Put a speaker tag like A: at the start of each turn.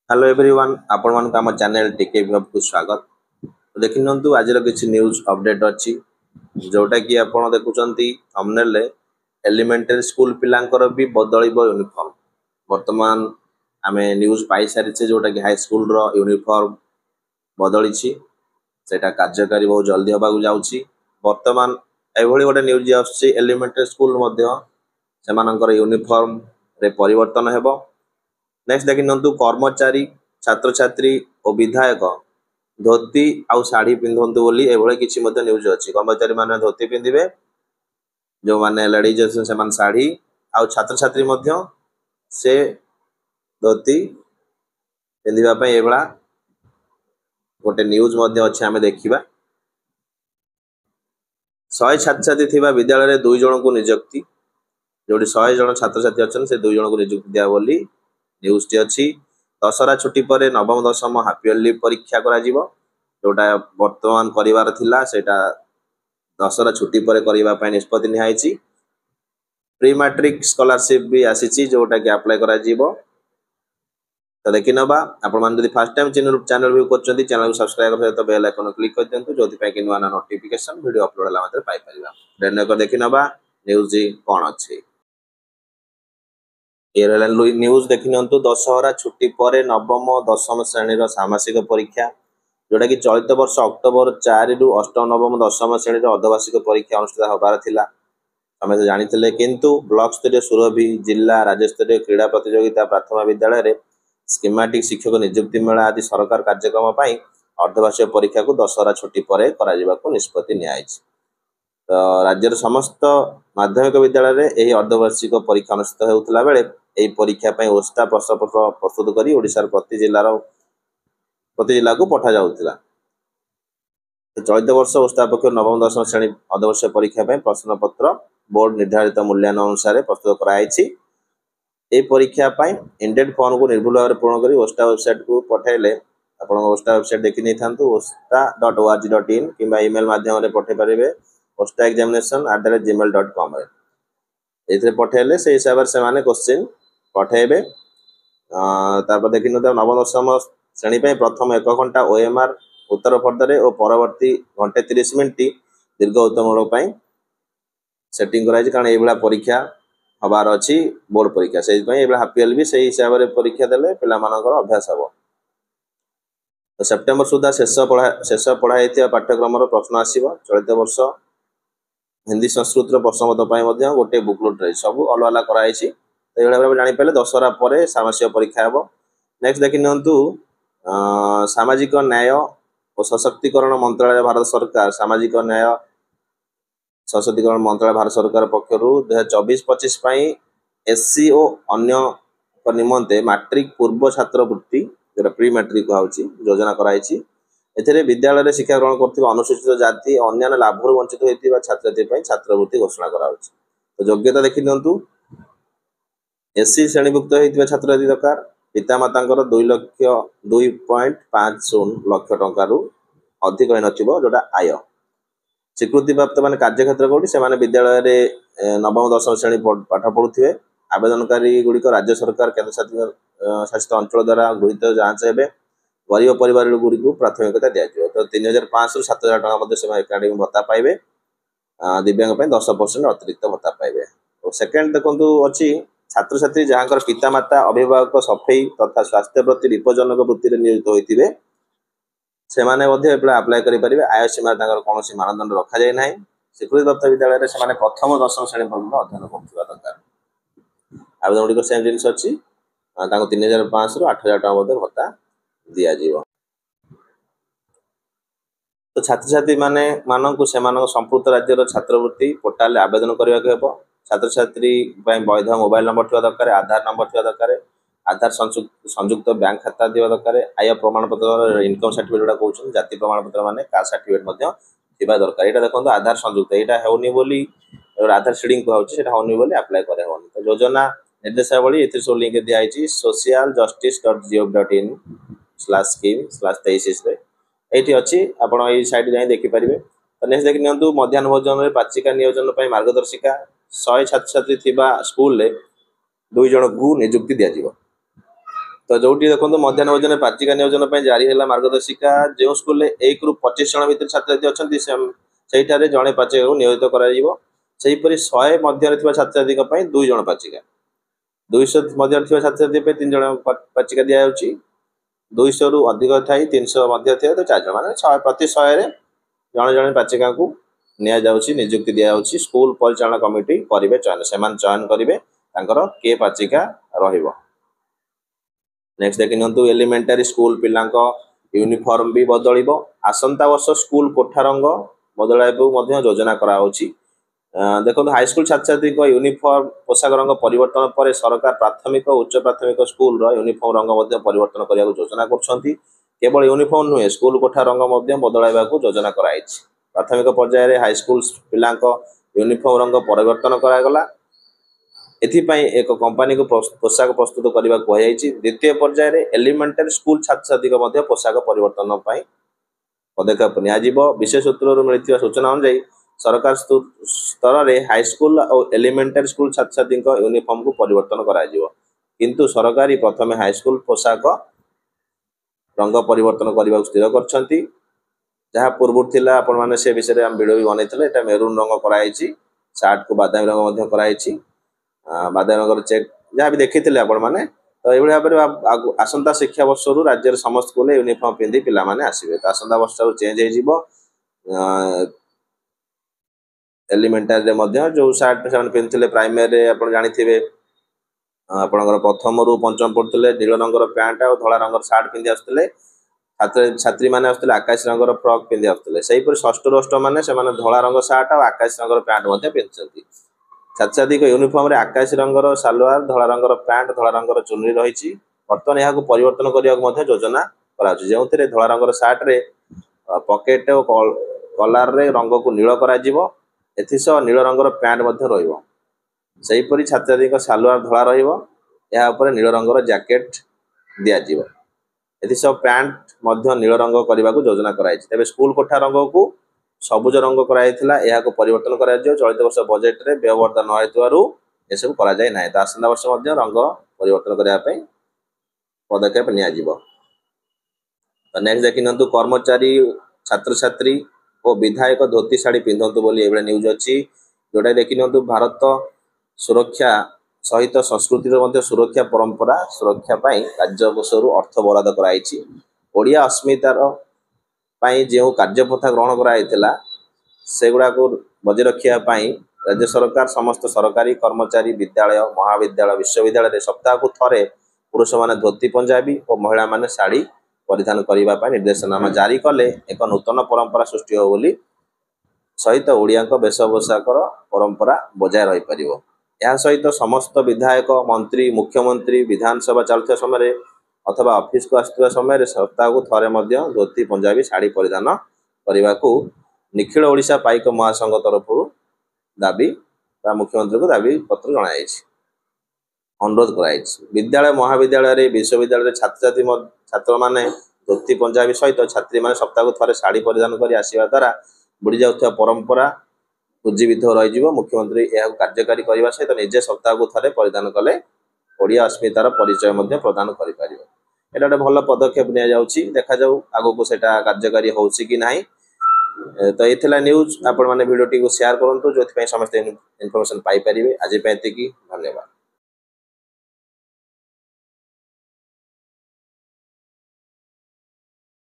A: Hello everyone आपण मान आम चैनल टीके विभाग को स्वागत। तो देखि नंतु आज किसी न्यूज अपडेट अच्छी जोटा कि आपण देखुचंती थंबनेल एलिमेंटरी स्कूल पिलांकर भी बदलिबो यूनिफॉर्म। वर्तमान आमे न्यूज पाई सारिछे जोटा कि हाई स्कूल रो यूनिफॉर्म बदलिछि सेटा कार्यकारी बहुत जल्दी होबा जाउछि। वर्तमान एभली गोटे न्यूज आछि एलिमेंटरी स्कूल मध्य सेमानकर यूनिफॉर्म रे परिवर्तन हेबो। नेक्स्ट देखि नंतु कर्मचारी छात्र छात्री और विधायक धोती आउ साड़ी पिंधंतु बोली एभले किछि मध्य न्यूज अछि। कर्मचारी माने धोती पिंधिबे, जो माने लेडीज अछन से मान साड़ी, आउ छात्र छात्री मध्य से धोती पिंधिबा पय एभला गोटे न्यूज मध्य अछि। आमे देखिबा 100 छात्र छात्री थिबा विद्यालय रे 2 जण को नियुक्ति, जोडी 100 जण छात्र छात्री अछन से 2 जण को नियुक्ति दिया बोली न्यूज टी अछि। दशहरा छुट्टी पर नवम दशम हाफ इयरली परीक्षा करा जिवो, जोटा वर्तमान करिवार थिला सेटा दशहरा छुट्टी पर करिवा पय निष्पत्ति निहाइछि। प्री मैट्रिक स्कॉलरशिप भी आसीछि जोटा कि अप्लाई करा जिवो। तो देखि नबा आपण मान जदि फर्स्ट टाइम चैनल व्यू करचंती चैनल को सब्सक्राइब कर तो बेल आइकन क्लिक कर दियंतु, जोथि पय कि नवा नोटिफिकेशन वीडियो अपलोड होला मात्र पाई परिबा। देन को देखि नबा न्यूज कोन अछि। न्यूज देखि नंतु दशहरा छुट्टी पर नवम दशम श्रेणी सामासिक परीक्षा जोटा कि चलित वर्ष अक्टोबर 4 रु अष्टम नवम दशम श्रेणी अर्धवार्षिक परीक्षा अनुष्ठित होबार थिला हमें जानिथिले, किंतु ब्लॉक स्तरीय सुरभि जिला राज्य स्तरीय क्रीड़ा प्रतियोगिता प्राथमिक विद्यालय रे स्कीमेटिक शिक्षक नियुक्ति मेला आदि सरकार कार्यक्रम पई अर्धवार्षिक परीक्षा को दशहरा छुट्टी पर करा जिबा को निष्पत्ति नियाइछि। तो राज्यर समस्त माध्यमिक विद्यालय रे एही अर्धवार्षिक परीक्षा अनुष्ठित हेउतला बेले एही परीक्षा पय ओस्टा प्रश्नपत्र प्रस्तुत करी ओडिसा प्रति जिला को पठा जाउतिला। चलित वर्ष ओस्टा पक्ष नवम दशम श्रेणी अर्धवार्षिक परीक्षा पय प्रश्नपत्र बोर्ड निर्धारित मूल्यांकन अनुसार प्रस्तुत कराइछि। ए परीक्षा पय इंडेड फॉर्म को निर्भुल भाव पूर्ण करी ओस्टा वेबसाइट को पठाइले आपण ओस्टा वेबसाइट देखि नै थांतु osta.org.in किबा ईमेल माध्यम रे पठे परिबे ostaexamination@gmail.com रे एथरे पठेले से हिसाब से माने क्वेश्चन पठेबे। तापर देखि न नवम दशम श्रेणी पय प्रथम 1 घंटा ओएमआर उत्तर पर्दरे और परवर्ती घंटे 30 मिनिट दीर्घ उत्तरमूलक पय सेटिंग कराइछि, कारण एबला परीक्षा हबार अछि बोर्ड परीक्षा से पय एबला हाफ इयरली भी सही हिसाब रे परीक्षा देले पिला मानकर अभ्यास हबो। तो सेप्टेम्बर सुधा शेष पढ़ा हेतिया पाठ्यक्रम रो प्रश्न आसीबो। चलित वर्ष हिंदी संस्कृत रो प्रश्नपत्र पय मध्य गोटे बुकलेट रे सब अलग अलग कराइछि। तो एबला भाबे जानि पले दशहरा परे सामाजिक परीक्षा हबो। नेक्स्ट देखि नंतु सामाजिक न्याय और सशक्तिकरण मंत्रालय भारत सरकार सामाजिक न्याय सशक्तिकरण मंत्रालय भारत सरकार पक्षरु 2024-25 पई एससी और अन्य निमंते मैट्रिक पूर्व छात्रवृत्ति जो प्री मैट्रिक होउची योजना कराइछि। एथरे विद्यालय रे शिक्षा ग्रहण करथिबा अनुसूचित जाति अन्य लाभरु वंचित होइतिबा छात्रछात्री पई छात्रवृत्ति घोषणा कराउछि। तो योग्यता देखि नंतु एससी श्रेणीभुक्त होइतिबा छात्रछात्री दरकार पितामातांकर 2.50 लाख टंका रु अधिक होई नथिबो जोटा आय स्वीकृति प्राप्त माने कार्यक्षेत्र कोठी से माने विद्यालय रे नवम दशम श्रेणी पाठ पढुथिबे। आवेदनकारी गुड़िक राज्य सरकार केंद्र शासित अंचल द्वारा गृहीत जांच हेबे। गरीब परिवार गुड़ी को प्राथमिकता दिया। तो 3500 रु 7000 टका मध्ये से एकाडेमिक भत्ता पाइबे। दिव्यांग पय 10% अतिरिक्त भत्ता पाइबे। तो सेकंड देखंतु अछि छात्र छात्री जहाँकर पितामाता अभिभावक सफाई तथा स्वास्थ्य प्रति विपज्जनक वृत्ति रे नियोजित होइतिबे से माने मध्ये एप्ला अप्लाई करि परिबे। आय सीमा तांकर कोनोसी मानदंड रखा जाय नाही। स्वीकृत प्राप्त विद्यालय रे से माने प्रथम दशम श्रेणी पर्यंत अध्ययन करथिबा दरकार। आवेदन गुड़िक सेम जिनिस अछि। तांको 3500 रु 8000 टका मध्ये भत्ता दिया जीवो। तो छात्र छात्री माने माननको सेमानक संपूर्ण राज्यर छात्रवृत्ति पोर्टल आवेदन करबा के हेबो। छात्र छात्री पय वैध मोबाइल नंबर थिबा दरकार, आधार नंबर थिबा दरकार, आधार संयुक्त बैंक खाता थिबा दरकार, आय प्रमाण पत्र इनकम सर्टिफिकेट जोडा कहउछन जाति प्रमाण पत्र माने कास्ट सर्टिफिकेट मध्ये थिबा दरकार। एटा देखंतु आधार संयुक्त एटा हेउनी बोली आधार सीडिंग कहउछि सेटा होनी बोली अप्लाई करे होनी। तो योजना निर्देशावली एथि सो लिंक दिया आइछि socialjustice.gov.in/scheme/23 रे एठी अछि। आपण एई साइट जाई देखि परिबे। तो नेक्स्ट देखि नियंतु मध्याह्न भोजन रे पाचिका नियोजन पय मार्गदर्शिका 100 छात्र छात्री थिबा स्कूल रे 2 जण को नियुक्ति दिया जिवो। तो जोटी देखो मध्याह्न भोजन पाचिका नियोजन जारी है मार्गदर्शिका जो स्कूल 1 ରୁ 25 जन भितर छात्र छात्री अच्छा से जड़े पाचिका को नियोजित करपरी 100 मध्य छात्र छात्री 2 जन पाचिका 200 मध्य छात्र छात्री 3 जन पाचिका दि जाऊँगी 200 रु अधिक थी 300 मध्य थे तो 4 जन माने प्रति 100 जड़े जड़े पाचिका को नियुक्ति दि जाऊँगी स्कूल परिचालन कमिटी करेंगे चयन से चयन करेंगे किए पाचिका रहिबो। नेक्स्ट देखिए एलिमेंटारी स्कूल पिलांक यूनिफॉर्म भी बदलिबो आसंता वर्ष स्कूल कोठा रंग बदलाइबो योजना कराउछि। देखो हाईस्कूल छात्र छात्री यूनिफॉर्म पोशाक रंग परिवर्तन पर सरकार प्राथमिक और उच्च प्राथमिक स्कूल यूनिफॉर्म रंग परिवर्तन करने योजना कर केवल यूनिफॉर्म नुहे स्कूल कोठा रंग बदलाइबा योजना कराई। प्राथमिक पर्यायर हाईस्कूल पिलांक यूनिफॉर्म रंग परिवर्तन करागला एथिपाई एक कंपनी को पोशाक प्रस्तुत करने को कहुई। द्वितीय पर्यायर एलिमेंटारी स्कूल छात्र छात्री पोशाक परिवर्तन पदक्षेप नियाजिबो। विशेष सूत्र मिलता सूचना अनुसार सरकार स्तर में हाईस्कूल और एलिमेंटारी स्कूल छात्र छात्री यूनिफॉर्म को परिवर्तन कराजिबो किंतु सरकारी प्रथम हाईस्कूल पोशाक रंग परिवर्तन करने स्थिर करछंती जहाँ पूर्व थिला आपण माने से विषय हम वीडियो भी बनैथिले एटा मेरून रंग कराई सार्ट को बादामी रंग कराई बादामी रंग चेक जहाँ भी देखी आपण माने तो ये भाव में आसंता शिक्षा वर्ष राज्य समस्त स्कूल यूनिफॉर्म पिंधि पिला माने आसीबे तो आसंता वर्ष चेंज हो एलिमेंटारी जो सार्ट से पिंधुले प्राइमरी आप जानी आपंकर प्रथम रु पंचम पढ़ुते नील रंगर पैंट और धला रंगर सार्ट पिंधि आसुले छात्र छात्री मैंने आसुले आकाश रंगर फ्रॉक पिंधि आसुले सेहीपरि षष्ठ रू अष्टम मैंने धला रंग सार्ट और आकाश रंगर पैंट पिंधुंट छात्र छात्री यूनिफॉर्म रे आकाश रंगर सालवार धला रंगर पैंट धला रंगर चुनरी रही बर्तमान यहाँ परिवर्तन करने योजना कराई जो धला रंगर सार्ट रे पकेट और कलार रे रंग को नील कर एथिसह नील रंगर पैंट रहीपरि छात्र छात्री सालवार धला रहा नील रंगर जैकेट दिज्व एथिसह पैंट नील रंग करने को योजना कराई। तेज स्कूल कोठा रंग को सबुज रंग कराइला यह परिवर्तन कर चलित वर्ष बजेट रे व्यवहार न सब कराए तो आसंता वर्ष रंग परिवर्तन करने पदक्षेप नियाजिबो। तो नेक्स्ट देखिए कर्मचारी छात्र छात्री और विधायक धोती शाढ़ी पिंधतु बोली न्यूज अच्छी जोटा देखी भारत सुरक्षा सहित संस्कृति सुरक्षा परंपरा सुरक्षा कार्यकोषर अर्थ बराद कराई ओडिया अस्मितार जो कार्यपथा ग्रहण कराइला सेगुड़ा को बजाय रखापी राज्य सरकार समस्त सरकारी कर्मचारी विद्यालय महाविद्यालय विश्वविद्यालय सप्ताह को थरे पुरुष माने धोती पंजाबी और महिला माने साड़ी परिधान करने निर्देशनामा जारी कले एक नूतन परंपरा सृष्टि हो बोली सहित ओडिया वेशपोषाकर परंपरा बजाय रही पार। यह सहित समस्त विधायक मंत्री मुख्यमंत्री विधानसभा चलुवा समय अथवा ऑफिस को आसुवा समय सप्ताह को थरे धोती पंजाबी साड़ी परिधान करने को निखिल ओडिशा पाइक महासंघ तरफ दाबी मुख्यमंत्री को दाबी पत्र जणाई अनुरोध कराई। विद्यालय महाविद्यालय विश्वविद्यालय छात्र माने धोती पंजाबी सहित छात्री माने सप्ताह को थरे साड़ी परिधान कर आसवा द्वारा बुड़ी जाउथवा परंपरा उज्जीवित रही। मुख्यमंत्री यह कार्यकारी करने सहित निजे सप्ताह को थरे परिधान कले ओडिया अस्मितार परिचय प्रदान करें। यहाँ गोटे भल पदक्षेप नि देखा जाऊ आगो को सेटा कार्यकारी होउछि कि नाही। तो ये न्यूज आपण मैंने भिडियो को शेयर करूँ जो समस्त इनफॉरमेशन पाई पारे। आज धन्यवाद।